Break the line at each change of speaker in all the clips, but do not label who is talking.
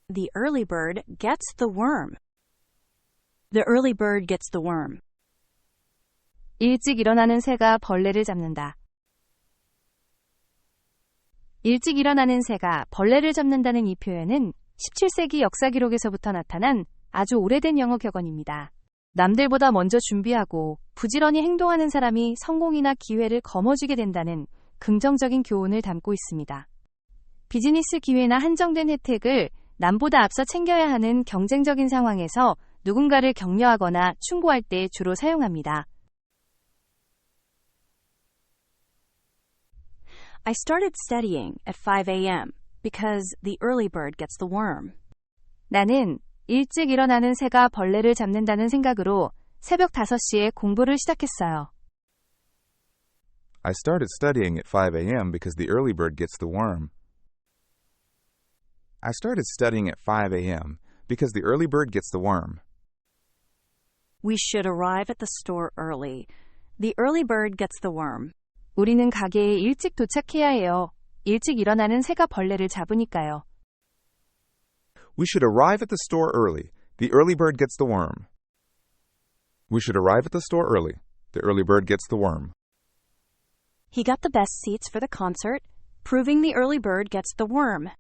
The early bird gets the worm. The early bird gets the worm.
일찍 일어나는 새가 벌레를 잡는다. 일찍 일어나는 새가 벌레를 잡는다는 이 표현은 17세기 역사 기록에서부터 나타난 아주 오래된 영어 격언입니다. 남들보다 먼저 준비하고 부지런히 행동하는 사람이 성공이나 기회를 거머쥐게 된다는 긍정적인 교훈을 담고 있습니다. 비즈니스 기회나 한정된 혜택을 남보다 앞서 챙겨야 하는 경쟁적인 상황에서 누군가를 격려하거나 충고할 때 주로 사용합니다.
I started studying at 5 a.m. because the early bird gets the worm.
나는 일찍 일어나는 새가 벌레를 잡는다는 생각으로 새벽 5시에 공부를 시작했어요.
I started studying at 5 a.m. because the early bird gets the worm. I started studying at 5 a.m. because the early bird gets the worm.
We should arrive at the store early. The early bird gets the worm.
우리는 가게에 일찍 도착해야 해요. 일찍 일어나는 새가 벌레를 잡으니까요.
We should arrive at the store early. The early bird gets the worm. We should arrive at the store early. The early bird gets the worm.
He got the best seats for the concert, proving the early bird gets the worm.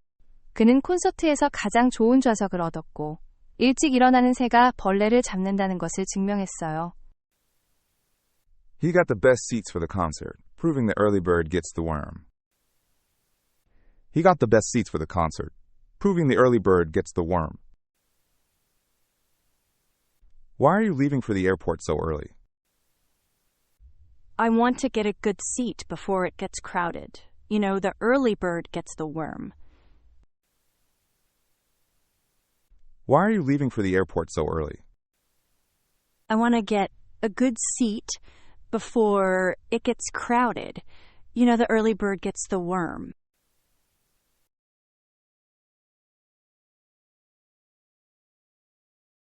그는 콘서트에서 가장 좋은 좌석을 얻었고 일찍 일어나는 새가 벌레를 잡는다는 것을 증명했어요.
He got the best seats for the concert, proving the early bird gets the worm. He got the best seats for the concert, proving the early bird gets the worm. Why are you leaving for the airport so early?
I want to get a good seat before it gets crowded. You know, the early bird gets the worm.
Why are you leaving for the airport so early?
I want to get a good seat before it gets crowded. You know, the early bird gets the worm.